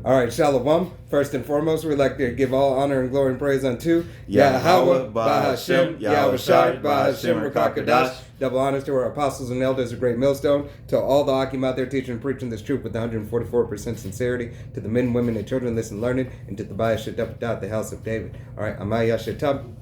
All right, Shalom. First and foremost, we'd like to give all honor and glory and praise unto Yahweh, Bahashem, Yahweh Shai, Bahashem, Rakakadash. Double honors to our apostles and elders of Great Millstone, to all the Akim out there teaching and preaching this truth with 144% sincerity, to the men, women, and children listen learning, and to the Bayah Shetab, the house of David. All right, Amaya Shetab.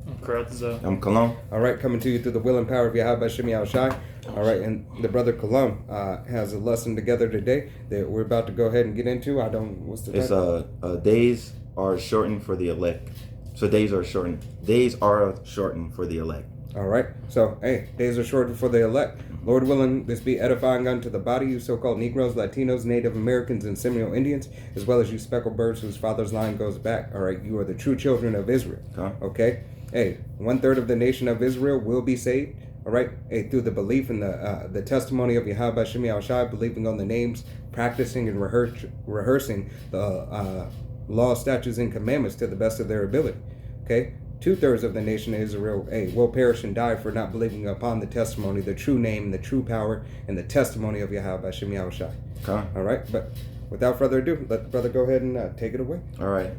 I'm Kalam. All right, coming to you through the will and power of Yahweh Bashem Yahweh Shai. All right, and the brother Kalam has a lesson together today that we're about to go ahead and get into. What's the title? It's days are shortened for the elect. So days are shortened. Days are shortened for the elect. All right, so hey, days are shortened for the elect. Lord willing, this be edifying unto the body, you so-called Negroes, Latinos, Native Americans, and Seminole Indians, as well as you speckled birds whose father's line goes back. All right, you are the true children of Israel. Okay? Hey, 1/3 of the nation of Israel will be saved. All right, hey, through the belief in the testimony of Yahweh Bashem Yahweh Shai, believing on the names, practicing and rehearsing the law, statutes, and commandments to the best of their ability. Okay, 2/3 of the nation of Israel, hey, will perish and die for not believing upon the testimony, the true name, the true power, and the testimony of Yahweh Bashem Yahweh Shai. All right, but without further ado, let the brother go ahead and take it away. All right.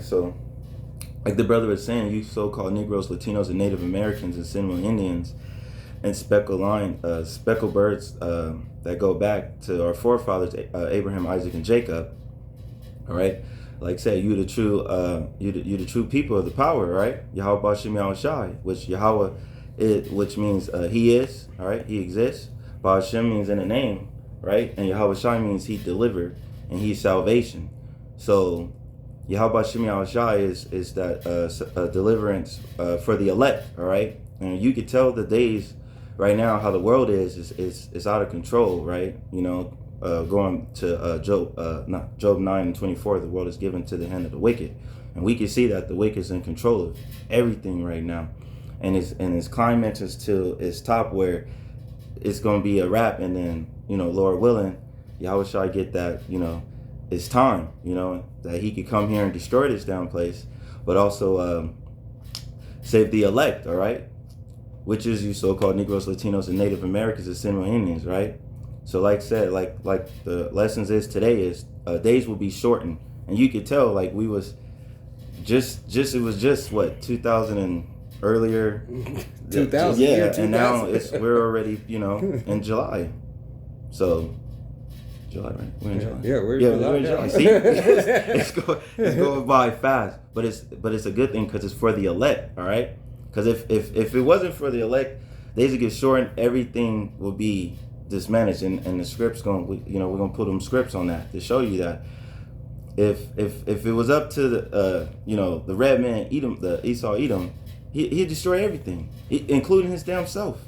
So, like the brother was saying, you so-called Negroes, Latinos, and Native Americans, and Seminole Indians, and speckled birds that go back to our forefathers, Abraham, Isaac, and Jacob. All right, like I said, you the true people of the power, right? Yahweh Bashem Yahweh Shai, which Yahweh which means He is, all right, He exists. Bashem means in the name, right? And Yahweh Shai means He delivered, and He's salvation. So Yahweh Bashem Yahweh Shai is that deliverance for the elect, all right? And you could tell the days right now how the world is out of control, right? You know, going to Job 9:24, the world is given to the hand of the wicked, and we can see that the wicked is in control of everything right now, and his climate is to its top where it's going to be a wrap, and then Lord willing, Yahweh shall get that it's time that He could come here and destroy this down place, but also save the elect, all right, which is you so-called Negroes, Latinos, and Native Americans and Seminole Indians, right? So like I said, like the lessons is today is days will be shortened, and you could tell like we was it was just what 2000 and earlier 2000 yeah, and now we're already in July, so July, right? We're in July. Yeah, we're in July. See, it's going by fast, but it's a good thing because it's for the elect, all right? Because if it wasn't for the elect, days would get shortened, everything will be dismanaged, and the scripts we're gonna put them scripts on that to show you that if it was up to the red man Edom, the Esau Edom, he'd destroy everything, including his damn self.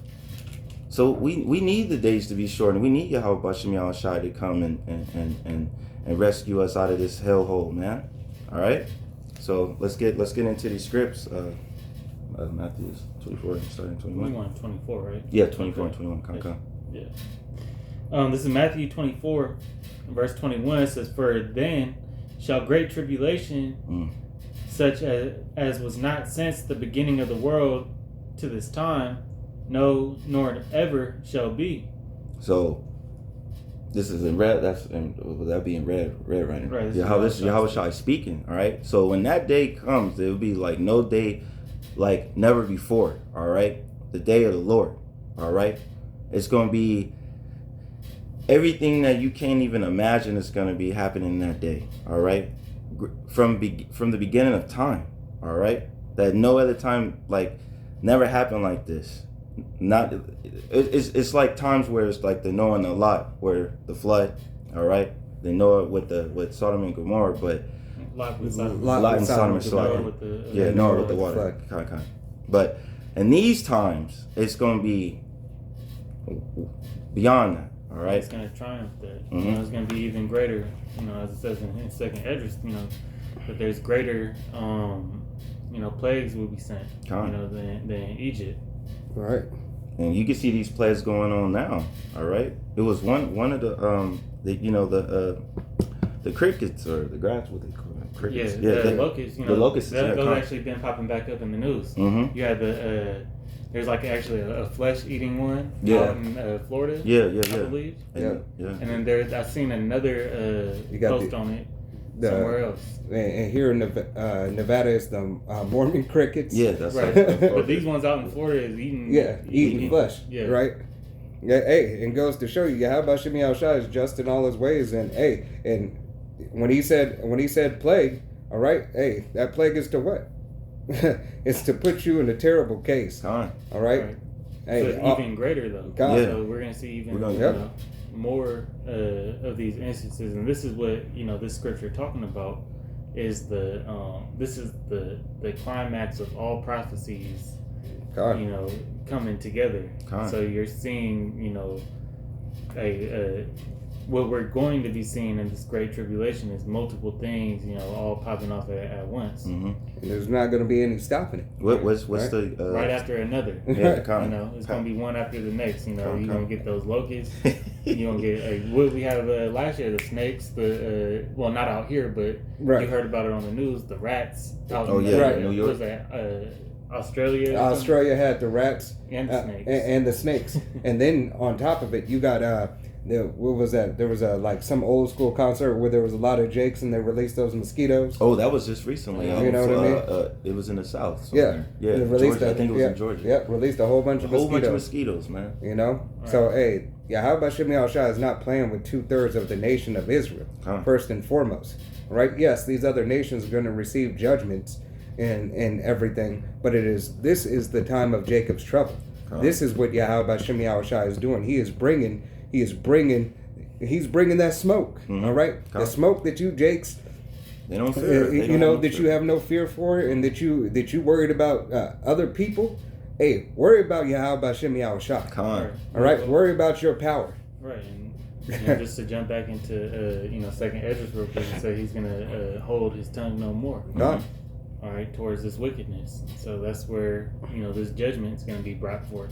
So we need the days to be shortened. We need Yahweh Bashem Yahweh Shai to come and rescue us out of this hellhole, man. All right. So let's get into these scripts. Matthew 24 starting 21. 21, 24, right? Yeah, 24 and 21. Come. Yeah. This is Matthew 24, verse 21. It says, "For then shall great tribulation, such as was not since the beginning of the world to this time, no, nor ever shall be." So this is in red. Would that be in red right now? Right. This is Yahweh Shai speaking. All right. So when that day comes, it will be like no day, like never before. All right. The day of the Lord. All right. It's going to be everything that you can't even imagine is going to be happening that day. All right. From the beginning of time. All right. That no other time never happened like this. It's like times where it's like the Noah and the Lot, where the flood, all right, the Noah with Sodom and Gomorrah, but Lot and Sodom and Gomorrah, Noah with the water, kind. But in these times, it's going to be beyond that, all right. It's going to triumph that. It's going to be even greater. As it says in Second Esdras, that there's greater, plagues will be sent, than Egypt. Right. And you can see these plays going on now. All right. It was one of the crickets or the grass, what they call it, crickets. The locusts. The locusts. Those actually been popping back up in the news. Mm-hmm. You had the There's like actually a flesh-eating one out in Florida. Yeah. I believe. Yeah. And then I've seen another post on it somewhere else. And here in Nevada is the Mormon crickets. Yeah, that's right. But these ones out in Florida is eating flesh. Yeah. Right. Yeah, hey, and goes to show you, Yahweh Shem Yahushua is just in all his ways, and hey, and when he said plague, all right, hey, that plague is to what? It's to put you in a terrible case. Con. All right. Hey, so even greater though. So we're gonna see even more of these instances, and this is what this scripture talking about is this is the climax of all prophecies. Coming together. So you're seeing, what we're going to be seeing in this great tribulation is multiple things, all popping off at once. Mm-hmm. And there's not going to be any stopping it. What's right? the right after another? Yeah, it's going to be one after the next. You're going to get those locusts. You're going to get what we had last year, the snakes. Well, not out here, but you heard about it on the news. The rats. New York. What was that? Australia had the rats and the snakes. And the snakes. And then on top of it, you got what was that? There was some old school concert where there was a lot of jakes and they released those mosquitoes. Oh, that was just recently. You know what I mean? It was in the South. Somewhere. Yeah. Georgia, I think it was in Georgia. Yep, released a whole bunch of mosquitoes, man. Right. So hey, Yahweh Shem Yahushua is not playing with 2/3 of the nation of Israel. First and foremost, right? Yes, these other nations are going to receive judgments and everything, but this is the time of Jacob's trouble. This is what Yahweh Shem Yahushua is doing. He's bringing that smoke. Mm-hmm. All right, the smoke that you Jakes, they don't fear. You have no fear for, and that you worried about other people. Hey, worry about Yahweh Shem Yahushua. All right, worry about your power. Right, and just to jump back into Second Ezra's real quick, and say he's gonna hold his tongue no more. All right, towards this wickedness. So that's where this judgment is going to be brought forth.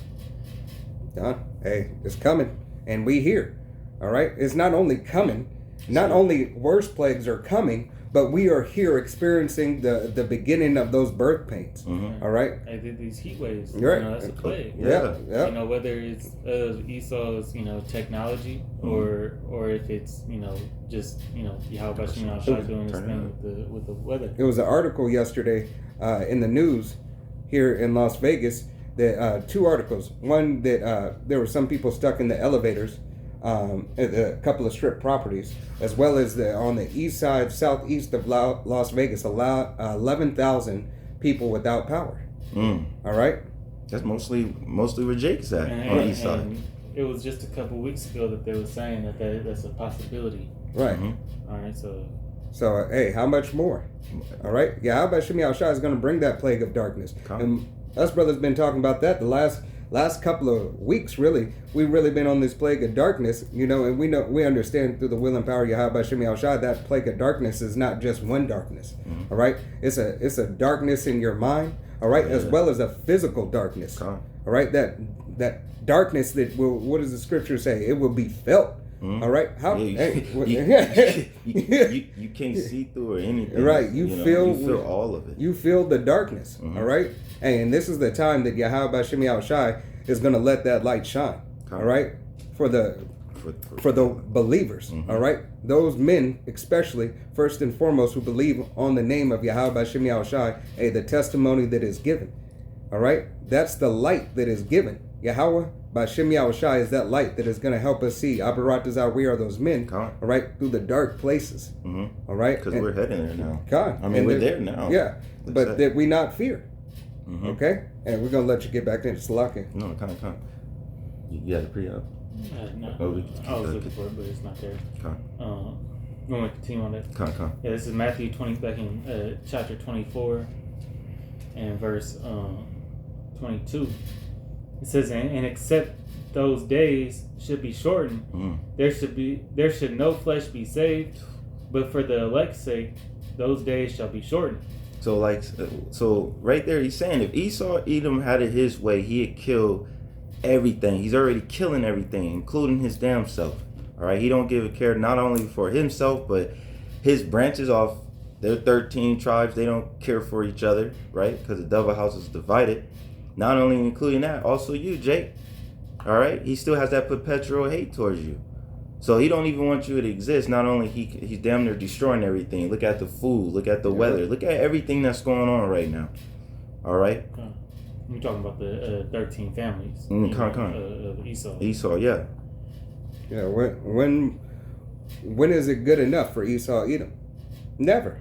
Hey, it's coming, and we here. All right, it's not only coming, not only worse plagues are coming, but we are here experiencing the beginning of those birth pains. Mm-hmm. All right, these heat waves. Right. That's a plague. Yeah. Whether it's Esau's technology or if it's just Yahweh Shem Yahushua doing this thing with the weather. It was an article yesterday in the news here in Las Vegas that two articles. One that there were some people stuck in the elevators at a couple of strip properties, as well as on the east side, southeast of Las Vegas, 11,000 people without power. All right, that's mostly where Jake's at on the east side. It was just a couple weeks ago that they were saying that's a possibility. Right. Mm-hmm. All right. So hey, how much more? All right. Yeah, how about Shem Yahushua is going to bring that plague of darkness? And us brothers been talking about that the last couple of weeks. Really, we've really been on this plague of darkness, and we understand through the will and power of Yahweh Shem Yahushua that plague of darkness is not just one darkness. Mm-hmm. All right, it's a darkness in your mind. All right, as well as a physical darkness. All right, that darkness that will. What does the scripture say? It will be felt. Mm-hmm. All right, how? You can't see through or anything. Right, you feel all of it. You feel the darkness. Mm-hmm. All right, and this is the time that Yahweh Shem Yahushua is going to let that light shine. All right, for the believers. Mm-hmm. All right, those men especially, first and foremost, who believe on the name of Yahweh Shem Yahushua, the testimony that is given. All right, that's the light that is given. Yahweh by Shem Yahushua is that light that is going to help us see. Abaratazah, we are those men. All right, through the dark places. Mm-hmm. All right, because we're heading there now. God, I mean, we're there now. Yeah, but that we not fear. Mm-hmm. Okay, and we're gonna let you get back into Salaki. No, kind. You had it pre-up. No, I was looking for it, but it's not there. You want to continue on that? Yeah, this is Matthew 20, back in chapter 24 and verse 22. It says, and except those days should be shortened, there should no flesh be saved, but for the elect's sake, those days shall be shortened. So right there, he's saying if Esau Edom had it his way, he'd kill everything. He's already killing everything, including his damn self. All right, he don't give a care not only for himself, but his branches off their 13 tribes. They don't care for each other, right? Because the double house is divided. Not only including that, also you, Jake. All right, he still has that perpetual hate towards you. So he don't even want you to exist. Not only he's damn near destroying everything. Look at the food. Look at the weather. Look at everything that's going on right now. All right. You're talking about the 13 families. Of Esau. Esau, yeah. Yeah. When is it good enough for Esau Edom? Never.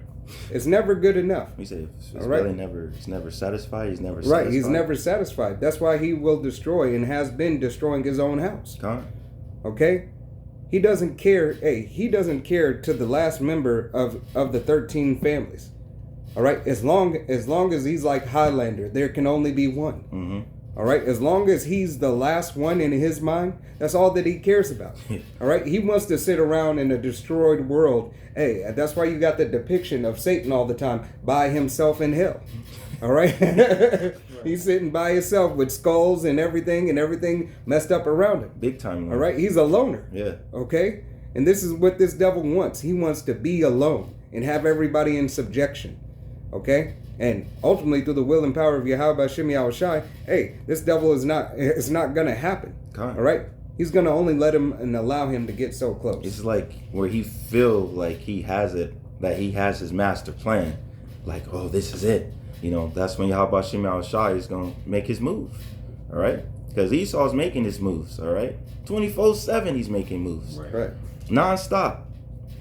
It's never good enough. He said it's right. really he's never satisfied. He's never right. satisfied. He's never satisfied. That's why he will destroy and has been destroying his own house. Okay. He doesn't care. Hey, he doesn't care to the last member of the 13 families. All right. As long as he's like Highlander, there can only be one. Mm-hmm. All right. As long as he's the last one in his mind, that's all that he cares about. All right. He wants to sit around in a destroyed world. Hey, that's why you got the depiction of Satan all the time by himself in hell. All right. He's sitting by himself with skulls and everything messed up around him. Big time. All right. He's a loner. Yeah. Okay. And this is what this devil wants. He wants to be alone and have everybody in subjection. Okay. And ultimately, through the will and power of Yahweh Shem Yahushai, hey, this devil is not going to happen. All right. He's going to only let him and allow him to get so close. It's like where he feel like he has it, that he has his master plan. Like, oh, this is it. You know, that's when Yahweh Shem Yahushai is going to make his move. All right? Because Esau's making his moves. All right? 24/7 he's making moves. Right. Non-stop.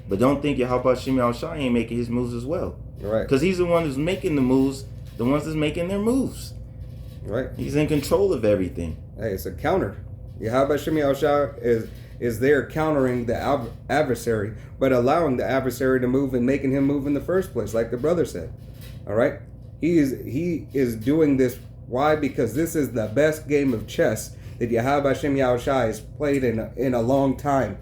But don't think Yahweh Shem Yahushai ain't making his moves as well. Right. Because he's the one who's making the moves, the ones that's making their moves. Right. He's in control of everything. Hey, it's a counter. Yahweh Shem Yahushai is there countering the adversary, but allowing the adversary to move and making him move in the first place, like the brother said. All right? He is doing this. Why? Because this is the best game of chess that Yahweh Shem Yahushai has played in a long time,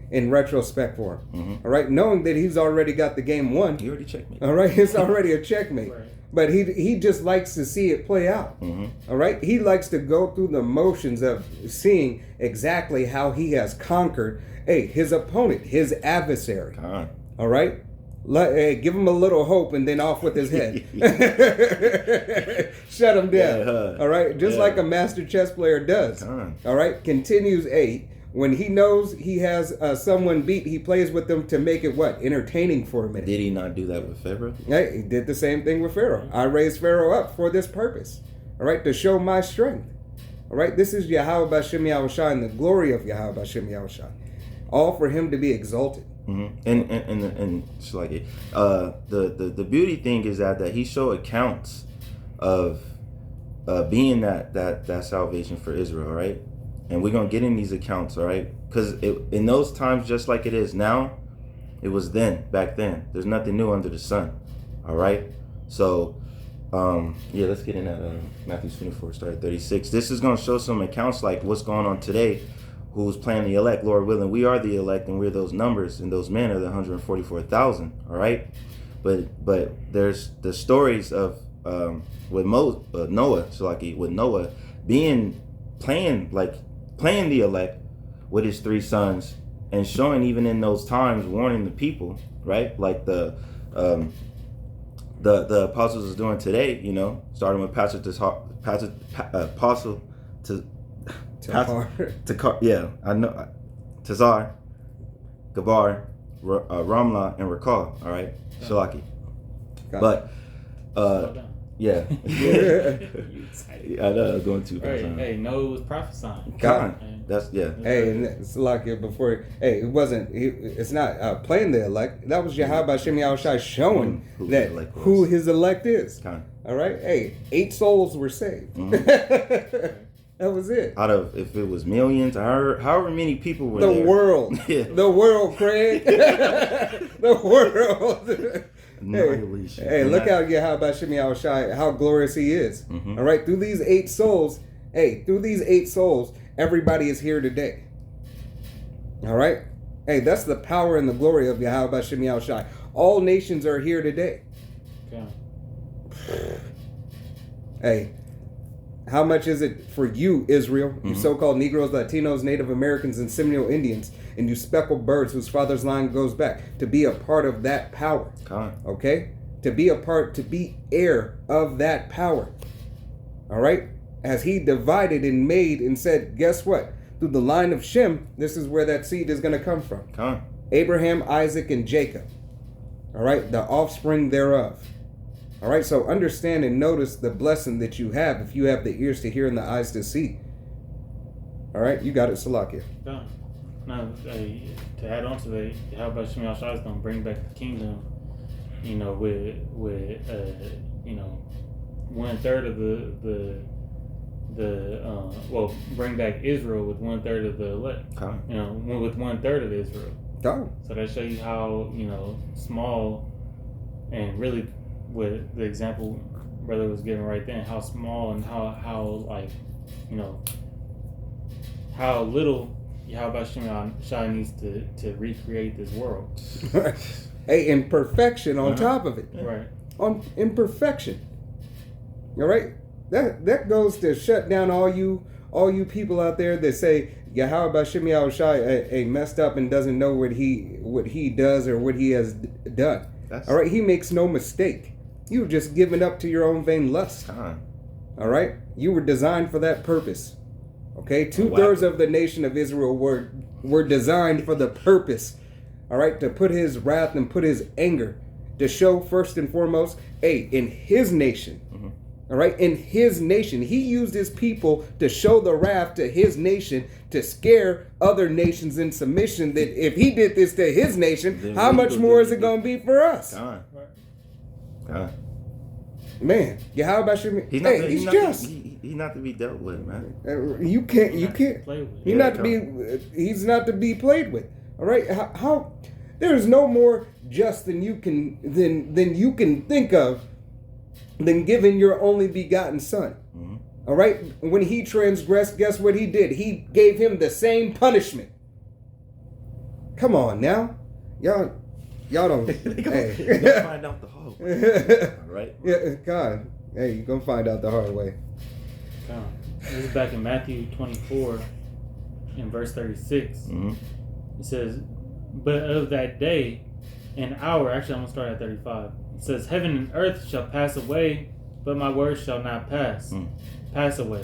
in retrospect for him. Mm-hmm. All right? Knowing that he's already got the game won. He already checkmate. All right? It's already a checkmate. Right. But he just likes to see it play out. Mm-hmm. All right? He likes to go through the motions of seeing exactly how he has conquered his opponent, his adversary. All right? Give him a little hope and then off with his head. Shut him down. Yeah, all right? Just like a master chess player does. All right? Continues when he knows he has someone beat, he plays with them to make it what? Entertaining for a minute. Did he not do that with Pharaoh? He did the same thing with Pharaoh. I raised Pharaoh up for this purpose. All right? To show my strength. All right? This is Yahweh Shem Yahushai and the glory of Yahweh Shem Yahushai. All for him to be exalted. Mm-hmm. And it's like the beauty thing is that he showed accounts of being that salvation for Israel, right? And we're gonna get in these accounts, all right? Because in those times, just like it is now, it was back then. There's nothing new under the sun, all right? So, let's get in that Matthew 24, start at 36. This is gonna show some accounts like what's going on today. Who's playing the elect, Lord willing. We are the elect, and we're those numbers, and those men are the 144,000. All right, but there's the stories of with Noah, so like with Noah playing the elect with his 3 sons, and showing even in those times warning the people, right? Like the apostles is doing today, you know, starting with Apostle Tazar, Gabar, Ramla, and Rakal. All right, Shalaki. But yeah, I know I'm going too fast. Hey, Noah was prophesying. That's Hey, and Shalaki before. Hey, it wasn't. It's not playing the elect. That was Yahweh Shem Yahushai showing who his elect is. All right. Hey, 8 souls were saved. Mm-hmm. That was it. Out of, if it was millions, however many people were the there. World. Yeah. The world, Craig. The world. Hey, look how Yahweh Shem Yahushai, how glorious he is. Mm-hmm. All right, through these 8 souls, everybody is here today. All right? Hey, that's the power and the glory of Yahweh Shem Yahushai. All nations are here today. Yeah. Hey, how much is it for you, Israel, you so-called Negroes, Latinos, Native Americans, and Seminole Indians, and you speckled birds whose father's line goes back, to be a part of that power? Okay? To be heir of that power. All right? as he divided and made and said, guess what? Through the line of Shem, this is where that seed is going to come from. Abraham, Isaac, and Jacob. All right, the offspring thereof. All right, so understand and notice the blessing that you have if you have the ears to hear and the eyes to see. All right, you got it, Salakia. Now, to add on to that, how about Shemi Al-Shai is going to bring back the kingdom, with 1/3 of bring back Israel with 1/3 of the elect. With 1/3 of Israel. So that shows you how, small, and really with the example brother was giving right then, how small and how how little Yahweh Shemi Al-Shai needs to recreate this world. Hey, imperfection on top of it. Right. On imperfection. All right? That goes to shut down all you people out there that say Yahweh Shemi Al-Shai messed up and doesn't know what he does or what he has done. All right? He makes no mistake. You've just given up to your own vain lust. All right? You were designed for that purpose. Okay? 2/3 of the nation of Israel were designed for the purpose. All right? To put his wrath and put his anger. To show first and foremost, in his nation. All right? In his nation. He used his people to show the wrath to his nation, to scare other nations in submission, that if he did this to his nation, then how much more is it going to be for us? Man, Yahweh Shemi, he's not to be dealt with, man. You can't. He's not to be played with. All right? How there is no more just than you can think of than giving your only begotten son. All right? When he transgressed, guess what he did? He gave him the same punishment. Come on now. Y'all don't. You'll find out the hard way. All right? Yeah, God. Hey, you're going to find out the hard way. This is back in Matthew 24 in verse 36. It says, but of that day and hour, actually I'm going to start at 35. It says, heaven and earth shall pass away, but my words shall not pass away.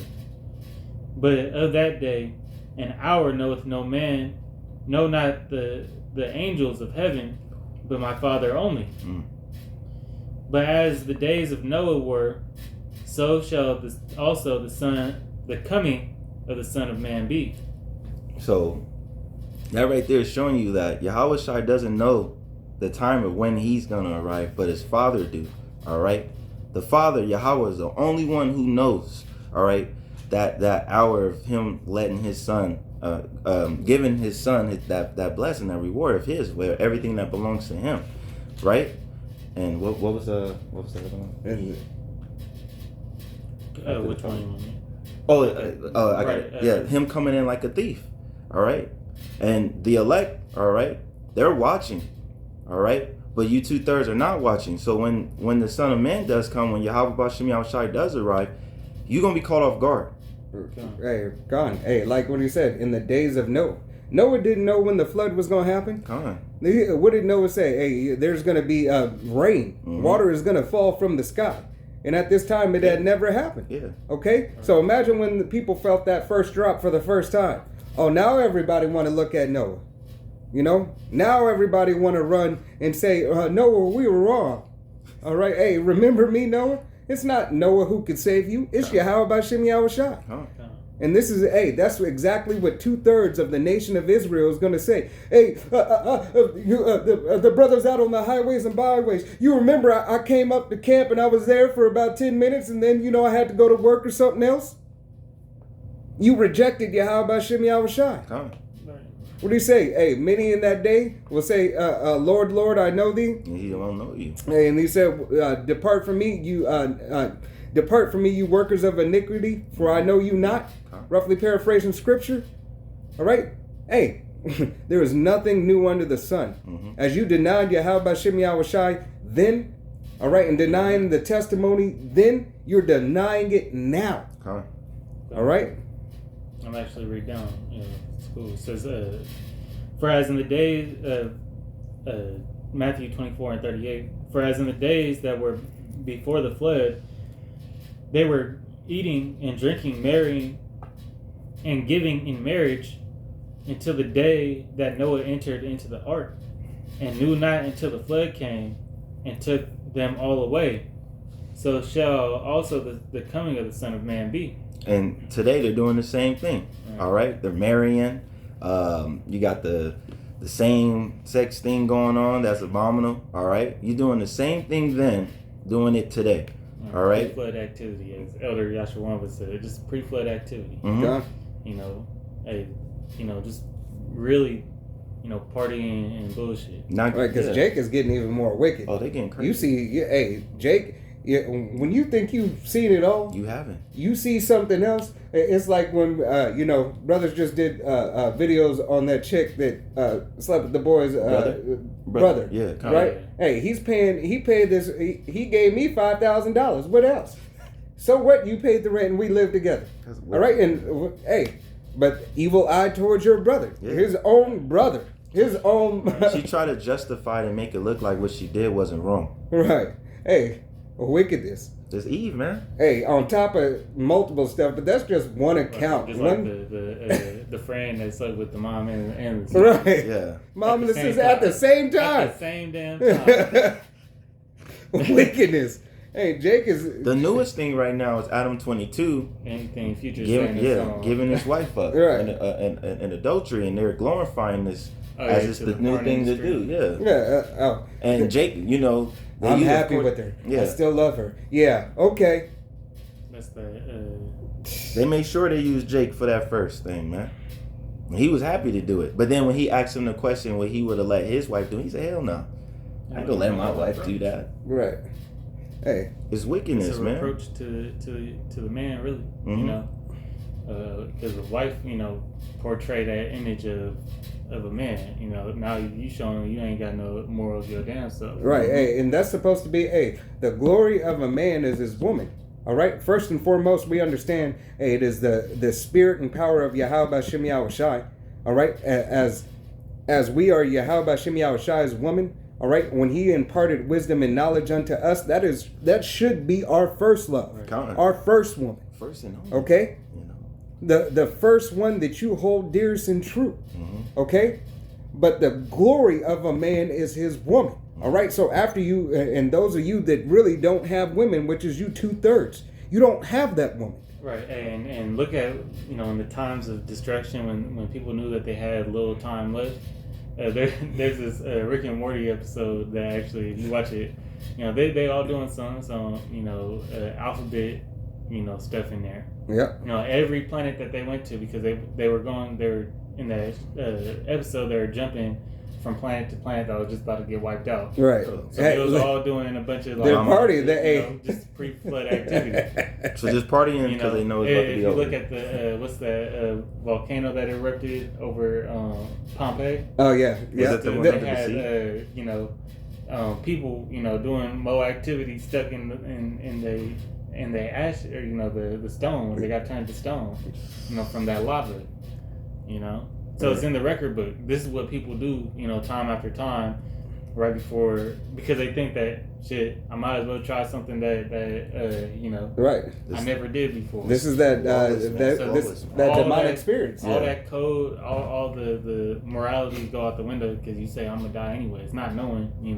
But of that day and hour knoweth no man, no, not the angels of heaven, but my Father only. But as the days of Noah were, so shall also the coming of the Son of Man be. So that right there is showing you that Yahweh Shai doesn't know the time of when he's going to arrive, but his Father do. All right? The Father, Yahweh, is the only one who knows, all right, that hour of him letting his son, giving his son that blessing, that reward of his, where everything that belongs to him, right? And what was the other one? Which one? I got it. Him coming in like a thief, all right? And the elect, all right, they're watching, all right? But you 2/3 are not watching. So when the Son of Man does come, when Yahweh Shemi Al-Shai does arrive, you're going to be caught off guard. Hey, gone. Hey, like what he said, in the days of Noah. Noah didn't know when the flood was going to happen. What did Noah say? Hey, there's going to be rain. Water is going to fall from the sky. And at this time, it had never happened. Okay? So imagine when the people felt that first drop for the first time. Oh, now everybody want to look at Noah. Now everybody want to run and say, Noah, we were wrong. All right? Hey, remember me, Noah? It's not Noah who could save you. It's Yahweh Shemi Al-Shai. And this is, that's exactly what 2/3 of the nation of Israel is going to say. Hey, the brothers out on the highways and byways, you remember I came up to camp and I was there for about 10 minutes and then, I had to go to work or something else? You rejected Yahweh Shemi Al-Shai. What do you say? Hey, many in that day will say, Lord, Lord, I know thee. And he don't know you. Hey, and he said, depart from me, you workers of iniquity, for I know you not. Roughly paraphrasing scripture. All right? Hey, there is nothing new under the sun. As you denied Yahweh Shemi Al-Shai then, all right, and denying the testimony then, you're denying it now. All right? I'm actually read down. It says, for as in the days of Matthew 24 and 38, for as in the days that were before the flood, they were eating and drinking, marrying and giving in marriage until the day that Noah entered into the ark, and knew not until the flood came and took them all away. So shall also the coming of the Son of Man be. And today they're doing the same thing. All right, they're marrying. You got the same sex thing going on. That's abominable. All right, you're doing the same thing then, doing it today. All right. Pre-flood activity, as Elder Yashawan would say, just pre-flood activity. Mm-hmm. You know, just really, partying and bullshit. Right, because Jake is getting even more wicked. Oh, they getting crazy. You see, Jake. Yeah, when you think you've seen it all, you haven't. You see something else. It's like when brothers just did videos on that chick that slept with the boy's brother. Yeah, right. Hey, he paid this. He gave me $5,000. What else? So what? You paid the rent and we live together. All right. And hey, but evil eye towards your brother, his own brother, his own. She tried to justify it and make it look like what she did wasn't wrong. Right. Hey. Wickedness. It's Eve, man. Hey, on top of multiple stuff, but that's just one account. Just like the friend that slept with the mom and the right. Yeah. Mom and the sister at the same time. At the same damn time. Wickedness. Hey, Jake is the newest thing right now is Adam 22. Anything Future giving his wife up right. and adultery, and they're glorifying this as it's the new thing to do. Yeah. And Jake, I'm happy with her. Yeah. I still love her. Yeah. Okay. That's They made sure they used Jake for that first thing, man. He was happy to do it, but then when he asked him the question what he would have let his wife do, he said, "Hell no, I ain't gonna let my wife do that." Right. Hey, it's wickedness, it's a man. Reproach to the man, really. Mm-hmm. Because the wife, portray that image of a man. Now you showing you ain't got no morals your damn self. Right. Hey, and that's supposed to be the glory of a man is his woman. All right. First and foremost, we understand. Hey, it is the spirit and power of Yahweh Bashem Yahushai. All right. As we are Yahweh Bashem Yahushai's woman. All right, when he imparted wisdom and knowledge unto us, that should be our first love, right. Our first woman. First and only. Okay, the first one that you hold dearest and true. Mm-hmm. Okay, but the glory of a man is his woman. All right, so after you, and those of you that really don't have women, which is you 2/3, you don't have that woman. Right, and look at in the times of destruction when people knew that they had little time left. There's this Rick and Morty episode that actually, if you watch it, they all doing some alphabet, stuff in there. Yeah. Every planet that they went to, because they were in that episode, they were jumping from planet to planet that was just about to get wiped out. Right. So they was all doing a bunch of their party, just pre-flood activity. So just partying because they know it's about to be over. If you look at the what's that volcano that erupted over Pompeii? Oh yeah. Yeah. They had people doing more activity stuck in the ash, or the stone. They got turned to stone, from that lava. So it's in the record book. This is what people do, time after time, right before, because they think that I might as well try something that right. I never did before. This is that demonic experience. All that code, all the moralities go out the window because you say I'm gonna die anyway. It's not knowing, you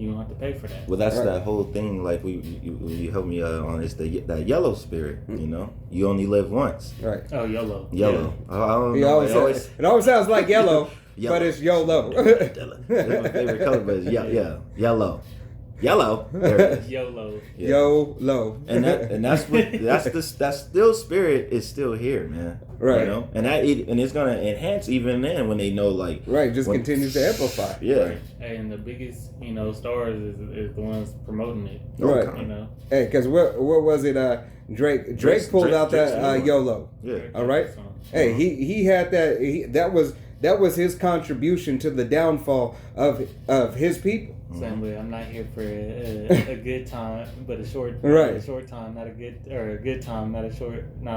don't have to pay for that. Well, that's that whole thing. Like you helped me on. It's that yellow spirit. You only live once. Right. Oh, YOLO. Yellow. Yeah. I don't know. It always sounds like yellow, but it's YOLO. That's my favorite color, but it's yellow. Yellow. There it is. YOLO. Yeah. YOLO. And that still spirit is still here, man. Right. And it's gonna enhance even then when they know continues to amplify. Yeah. Right. And the biggest stars is the ones promoting it. Right. Hey, because what was it? Drake pulled out that YOLO. Yeah. All right. Hey, he had that. That was his contribution to the downfall of his people. Same way, I'm not here for a good time, but a short time, not a good time, not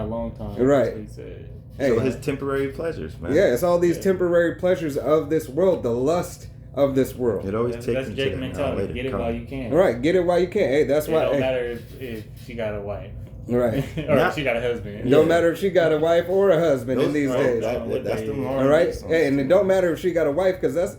a long time. Right. That's what he said. So his temporary pleasures, man. Yeah, it's all these temporary pleasures of this world, the lust of this world. It always takes that's you Jake to mentality. Get it while you can. Right, get it while you can. Hey, that's why. It don't matter if she got a wife. Right. Or if she got a husband. Don't matter if she got a wife or a husband in these days. That's the All right, hey, and it don't matter if she got a wife, because that's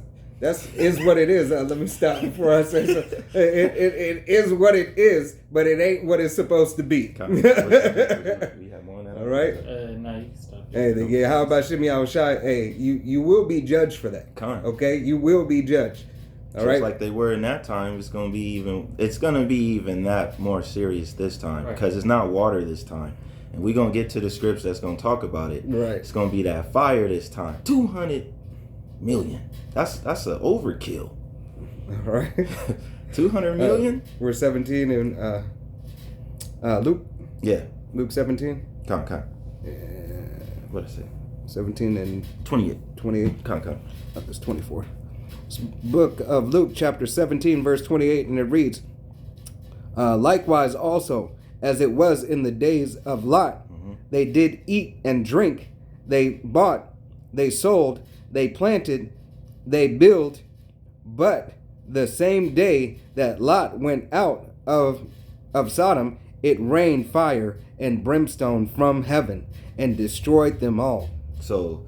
is what it is. Let me stop before I say so. It is what it is, but it ain't what it's supposed to be. We have more on that. All right. No, you can stop. Hey, how about Shimmy Shai? Hey, you will be judged for that. Okay, you will be judged. All right. Just like they were in that time, it's gonna be even that more serious this time, because it's not water this time, and we're gonna get to the scripts that's gonna talk about it. Right. It's gonna be that fire this time. 200 million. That's an overkill. All right. 200 million. We're 17 in Luke. Yeah. Luke 17. Come. What I say? 17 and 28. 28. Come. It's 24. Book of Luke, chapter 17, verse 28, and it reads, likewise also, as it was in the days of Lot, they did eat and drink, they bought, they sold, they planted, they built, but the same day that Lot went out of Sodom, it rained fire and brimstone from heaven and destroyed them all. So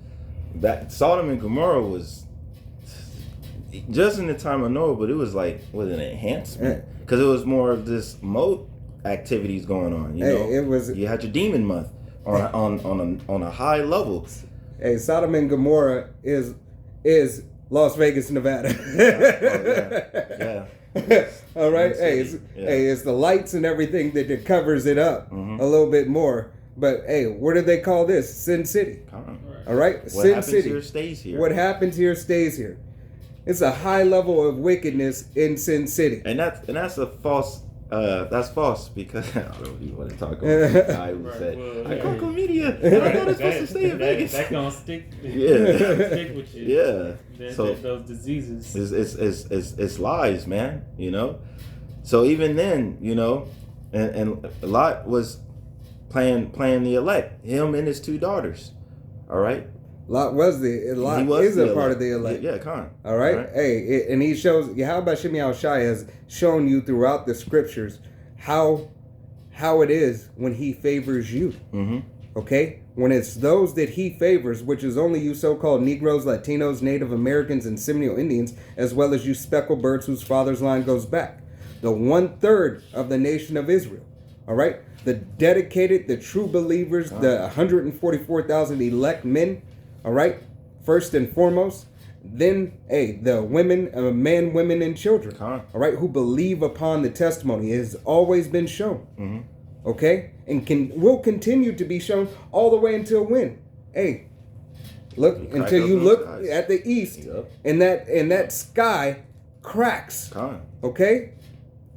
that Sodom and Gomorrah was just in the time of Noah, but it was like an enhancement, because it was more of this moat activities going on. You know, it was. You had your demon month on a high level. Hey, Sodom and Gomorrah is Las Vegas, Nevada. Yeah. All right. Hey, it's the lights and everything that covers it up a little bit more. But hey, what do they call this? Sin City. All right. What Sin happens City. here stays here. What happens here stays here. It's a high level of wickedness in Sin City. And that's a false. That's false, because I don't even want to talk about the guy who said I call media. I thought it's supposed to stay in Vegas. That gonna stick. Stick with you. Yeah. So those diseases. It's lies, man. You know. So even then, you know, and Lot was playing the elect. Him and his two daughters. All right. Lot is a part of the elect. Yeah, Khan. All right. Hey, and he shows. How about Shimei Shai has shown you throughout the scriptures how it is when he favors you. Okay, when it's those that he favors, which is only you so-called Negroes, Latinos, Native Americans, and Seminole Indians, as well as you speckled birds whose father's line goes back, the 1/3 of the nation of Israel. All right, the dedicated, the true believers, the 144,000 elect men. All right, first and foremost, then the women, men, women, and children. All right, who believe upon the testimony. It has always been shown. Okay, and will continue to be shown all the way until when? Hey, look until you look at the east, and that sky cracks. Okay,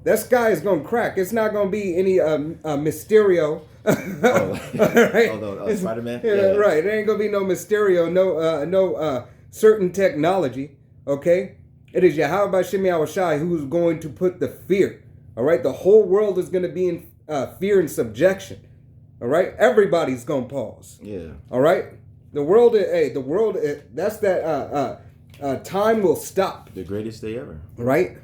that sky is gonna crack. It's not gonna be any Mysterio. Right. Spider-Man. Right. There ain't gonna be no Mysterio, no certain technology. Okay, it is Yahweh Shimei Shai who's going to put the fear. All right, the whole world is gonna be in fear and subjection. All right, everybody's gonna pause. Yeah. All right, the world. That's that. Time will stop. The greatest day ever. Right.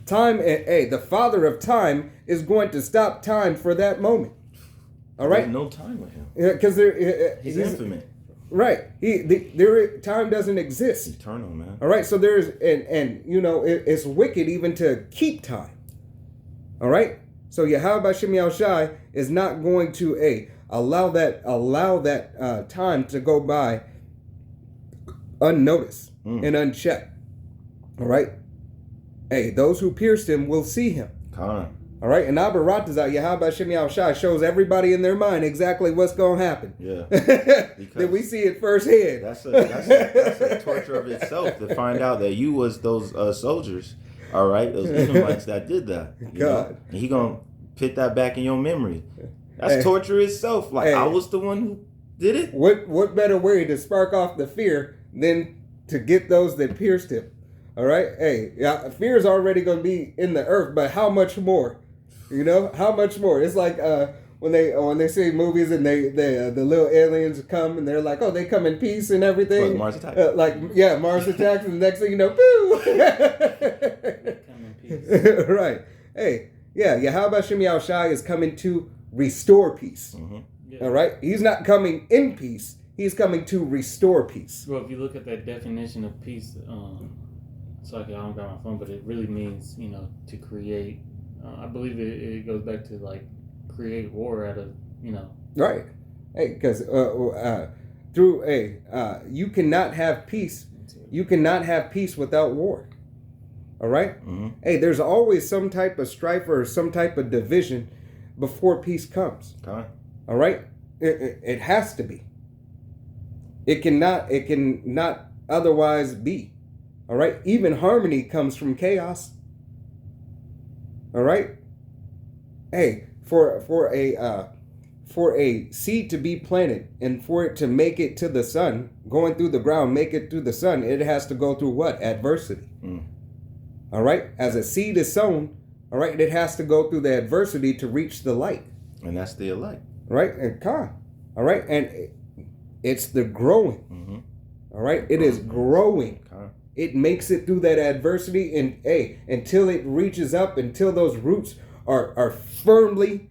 Time. The Father of time is going to stop time for that moment. All right. There's no time with him. Yeah, because he's infinite. Right. Time doesn't exist. It's eternal, man. All right. So there's and you know it's wicked even to keep time. All right. So Yahweh Shimei Shai is not going to allow that time to go by unnoticed and unchecked. All right. Hey, those who pierced him will see him. All right, and Abaratazah, Yahweh Shimei Shai shows everybody in their mind exactly what's going to happen. Yeah. That we see it firsthand. That's a torture of itself to find out that you was those soldiers, all right, those Edomites that did that. God. And he going to put that back in your memory. That's torture itself. Like, I was the one who did it. What better way to spark off the fear than to get those that pierced him? All right? Hey, fear is already going to be in the earth, but how much more? You know, how much more? It's like when they see movies and the little aliens come and they're like, oh, they come in peace and everything. Mars Attacks. Mars Attacks, and the next thing you know, boo! Come in peace. Right. Hey, Yahweh Shimei Shai is coming to restore peace. Yeah. All right? He's not coming in peace. He's coming to restore peace. Well, if you look at that definition of peace, I don't got my phone, but it really means, to create. I believe it goes back to like create war out of, Right. Hey, because through you cannot have peace. You cannot have peace without war. All right? Hey, there's always some type of strife or some type of division before peace comes. Okay. All right? It has to be. It cannot otherwise be. All right? Even harmony comes from chaos. All right? Hey, for a seed to be planted and for it to make it to the sun, going through the ground, make it through the sun, it has to go through what? Adversity. All right? As a seed is sown, all right, it has to go through the adversity to reach the light. And that's the elect. Right? And all right? And it's the growing. All right? It is growing. It makes it through that adversity and until it reaches up, until those roots are firmly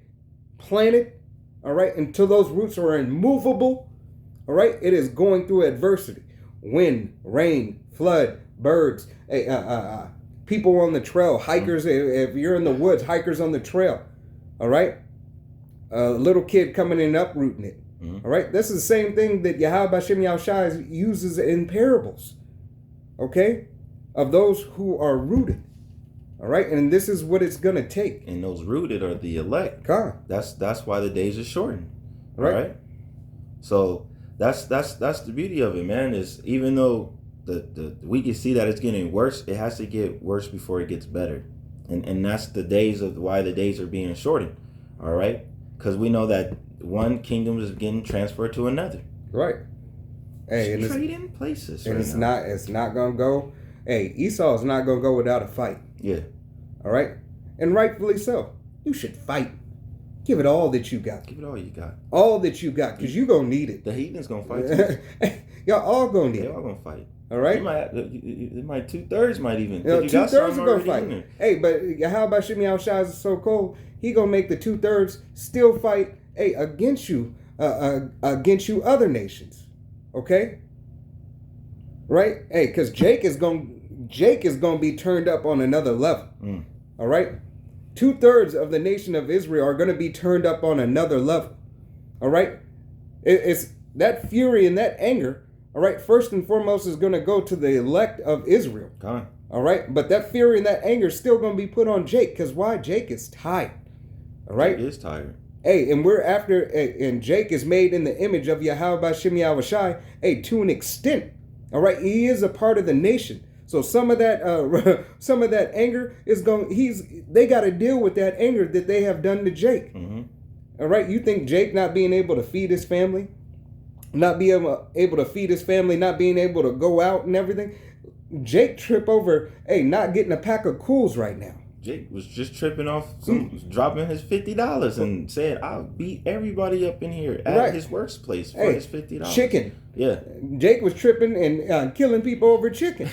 planted. All right, until those roots are immovable, all right, it is going through adversity. Wind, rain, flood, birds, people on the trail, hikers, if you're in the woods, hikers on the trail, all right? A little kid coming in and uprooting it, all right? This is the same thing that Yahweh Bashem Yahushai uses in parables, okay, of those who are rooted. All right, and this is what it's gonna take. And those rooted are the elect. That's why the days are shortened. Right. So that's the beauty of it, man. Is even though the we can see that it's getting worse, it has to get worse before it gets better, and that's the days of why the days are being shortened. All right, because we know that one kingdom is getting transferred to another. Right. Hey, and trading places. And right it's not gonna go. Hey, Esau is not gonna go without a fight. Yeah. All right? And rightfully so. You should fight. Give it all that you got. Give it all you got. All that you got, because you're going to need it. The heathen's going to fight too. Y'all all going to need it. They all going to fight. All right? It might 2/3 might even. 2/3 are going to fight. Hey, but how about Shimmy Al-Shai is so cold? He going to make the 2/3 still fight, against you other nations. Okay? Right? Hey, because Jake is going to be turned up on another level. All right? 2/3 of the nation of Israel are going to be turned up on another level. All right? It's that fury and that anger, all right, first and foremost is going to go to the elect of Israel. All right? But that fury and that anger is still going to be put on Jake. Because why? Jake is tired. All right? Jake is tired. Hey, and we're after, and Jake is made in the image of Yahweh Bashem Yahushai, to an extent. All right? He is a part of the nation. So some of that anger is they got to deal with that anger that they have done to Jake. All right, you think Jake not being able to feed his family, not being able to feed his family, not being able to go out and everything, Jake trip over, not getting a pack of Cools right now. Jake was just tripping off, dropping his $50 and said, "I'll beat everybody up in here at his workplace for his $50." Chicken. Yeah. Jake was tripping and killing people over chicken.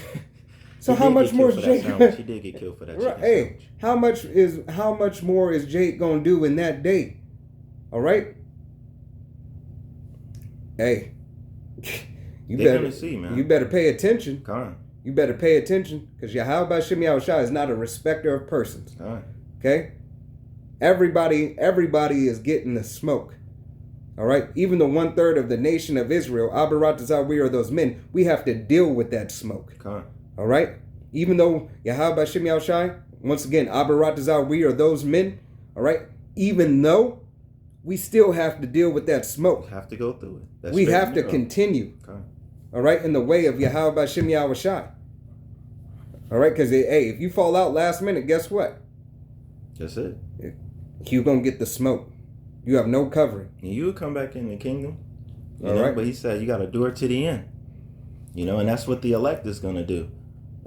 So how much more is Jake? He did get killed for that chicken sandwich. How much more is Jake gonna do in that day? All right. Hey, gonna see, man. You better pay attention. Con. You better pay attention, because Yahweh Bashem Yahushai is not a respecter of persons. Con. Okay. Everybody is getting the smoke. All right. Even the 1/3 of the nation of Israel, Abarat, we are those men. We have to deal with that smoke. Con. All right? Even though Yahweh Bashem Yahushai, once again, Abarat, we are those men. All right? Even though we still have to deal with that smoke. Have to go through it. We have to continue. Okay. All right? In the way of Yahweh Bashem Yahushai. All right? Because, if you fall out last minute, guess what? That's it. You're going to get the smoke. You have no covering. And you will come back in the kingdom. All right? But he said you got to do it to the end. And that's what the elect is going to do.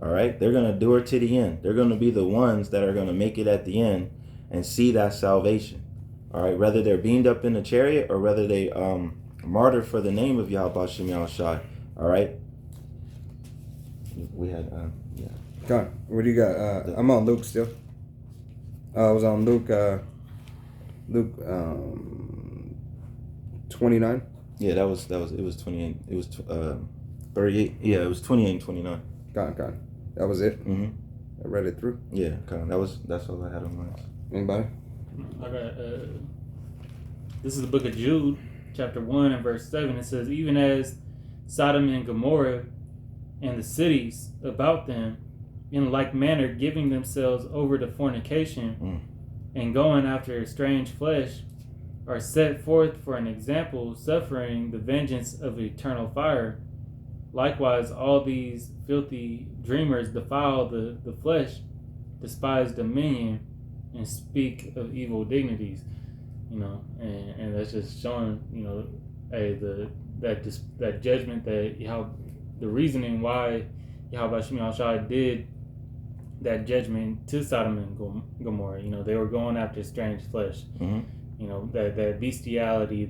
All right? They're going to do it to the end. They're going to be the ones that are going to make it at the end and see that salvation. All right? Whether they're beamed up in a chariot or whether they martyr for the name of Yahweh Shem Yahushai. All right? We had, yeah. Con, what do you got? I'm on Luke still. I was on Luke Luke 29. Yeah, it was 28. It was 38. Yeah, it was 28 and 29. God. That was it. Mm-hmm. I read it through. Yeah, that's all I had on mine. Anybody? I got this is the book of Jude, chapter 1 and verse 7. It says, even as Sodom and Gomorrah and the cities about them, in like manner giving themselves over to fornication and going after strange flesh, are set forth for an example, suffering the vengeance of eternal fire. Likewise, all these filthy dreamers defile the flesh, despise dominion, and speak of evil dignities. And that's just showing, that judgment that the reasoning why Yahweh Shemi Shai did that judgment to Sodom and Gomorrah. They were going after strange flesh. That bestiality,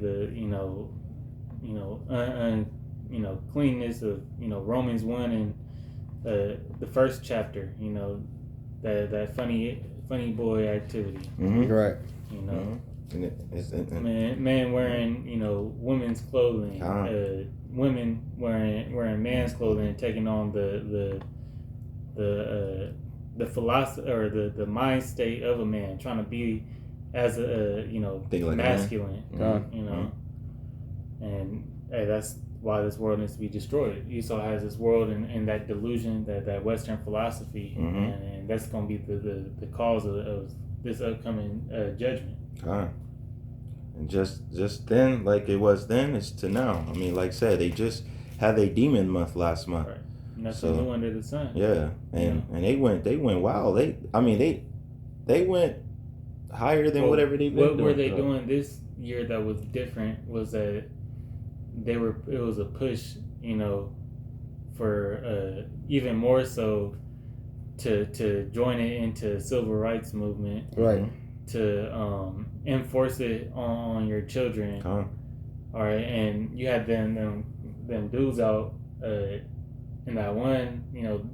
cleanness of Romans 1 and the first chapter. That funny boy activity. Right. Man wearing women's clothing, women wearing man's clothing, and taking on the philosophy or the mind state of a man, trying to be as a like masculine, and that's why this world needs to be destroyed. Esau has this world in that delusion, that Western philosophy, and that's going to be the cause of this upcoming judgment. And just then, like it was then, it's to now. I mean, like I said, they just had a demon month last month. Right. And that's so, new under the sun. Yeah, and they went wild. They went higher than whatever they've been doing. What were they doing this year that was different was that it was a push, for even more so to join it into civil rights movement. Right. To enforce it on your children. All right, and you had them dudes out in that one.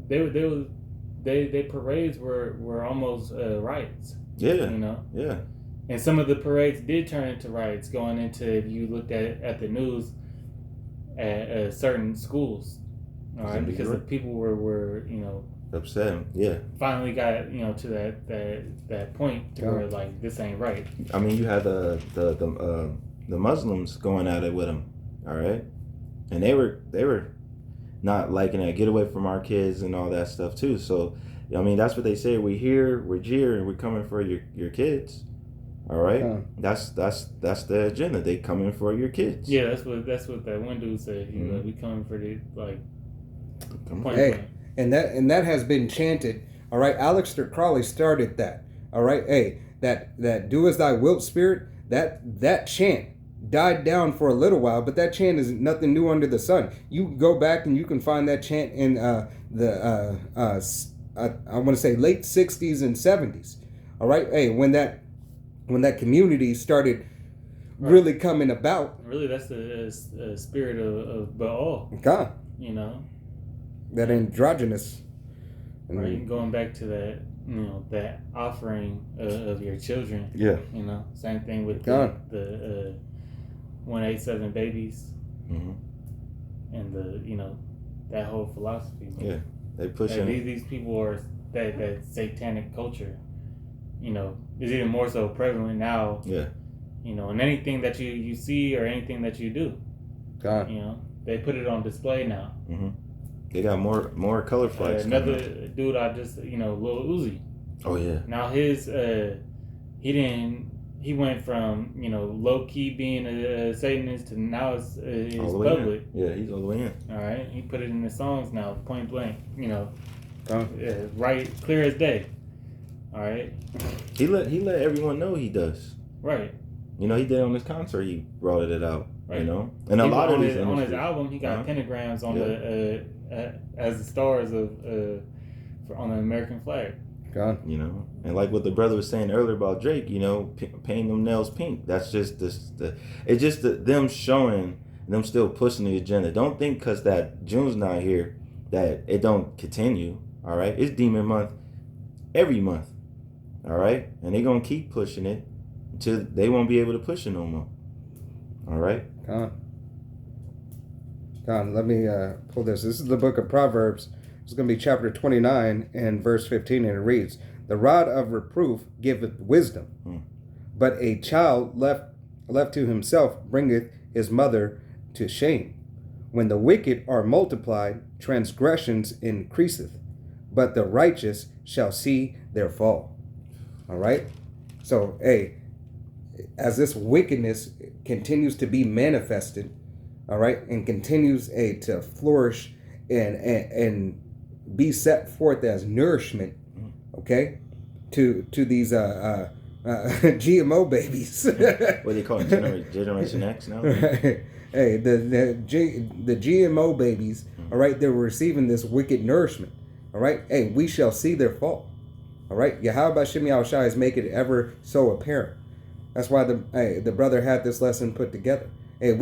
They parades were almost riots. Yeah. Yeah. And some of the parades did turn into riots, going into, if you looked at the news, at certain schools. All right, because the people were upset. Yeah. Finally got to that point to where like this ain't right. I mean, you had the Muslims going at it with them. All right, and they were not liking that. Get away from our kids and all that stuff too. So I mean, that's what they say. We're here, we're jeering, we're coming for your kids. All right, that's the agenda. They coming for your kids. Yeah, that's what that one dude said. We coming for the point. Hey. And that has been chanted. All right, Aleister Crowley started that. All right, hey, that do as thy wilt spirit. That chant died down for a little while, but that chant is nothing new under the sun. You go back and you can find that chant in I want to say late 60s and 70s. All right, hey, when that community started really coming about. Really, that's the spirit of Baal. God. That androgynous, right? Going back to that, that offering of your children. Yeah. Same thing with the 187 babies, and that whole philosophy. Yeah, they pushing. These people are that satanic culture. Is even more so prevalent now. Yeah. And anything that you see or anything that you do, God. They put it on display now. They got more color flags. Another dude I just, Lil Uzi. Oh yeah. Now his he went from low key being a Satanist to now it's public. Yeah, he's all the way in. All right, he put it in the songs now, point blank. Right, clear as day. All right. He let everyone know he does. Right. He did on his concert. He brought it out. Right. And a lot of these on his album, he got pentagrams on the as the stars of on the American flag. God. And like what the brother was saying earlier about Drake, painting them nails pink. That's just it's just them showing them still pushing the agenda. Don't think because that June's not here that it don't continue. All right, it's Demon Month every month. All right, and they're gonna keep pushing it. until they won't be able to push it no more. All right. Let me pull this. This is the book of Proverbs. It's going to be chapter 29 and verse 15, and it reads, "The rod of reproof giveth wisdom, but a child left to himself bringeth his mother to shame. When the wicked are multiplied, transgressions increaseth, but the righteous shall see their fall." All right? So, hey, as this wickedness continues to be manifested, all right, and continues to flourish and be set forth as nourishment, okay, to these GMO babies. What do they call it? Generation X now? Right. Hey, the GMO babies, all right, they're receiving this wicked nourishment. All right. Hey, we shall see their fall. All right. Yahweh Shem Yahushai is making it ever so apparent. That's why the brother had this lesson put together. Hey,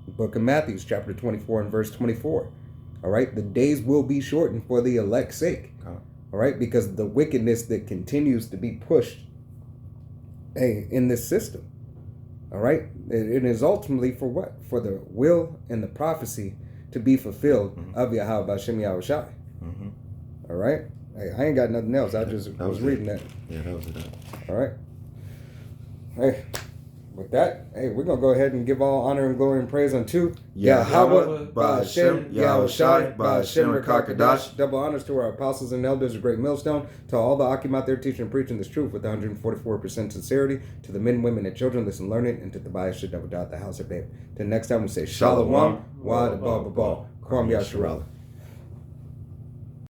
book of Matthew, chapter 24 and verse 24. All right. The days will be shortened for the elect's sake. All right. Because of the wickedness that continues to be pushed, hey, in this system. All right. It is ultimately for what? For the will and the prophecy to be fulfilled of Yahweh Shem Yahushai. All right. Hey, I ain't got nothing else. I just was reading that. Yeah, that was it. All right. Hey, with that, hey, we're going to go ahead and give all honor and glory and praise unto Yahweh, Ba'ashem, Yahushai, Ba'ashem, Rakakadash. Double honors to our apostles and elders of Great Millstone, to all the Akim out there teaching and preaching this truth with 144% sincerity, to the men, women, and children listen learning, and to the bias should double dot the house of David. Till next time we say Shalom, Wad, Ba, Ba, Ba, Kwam Yasharala.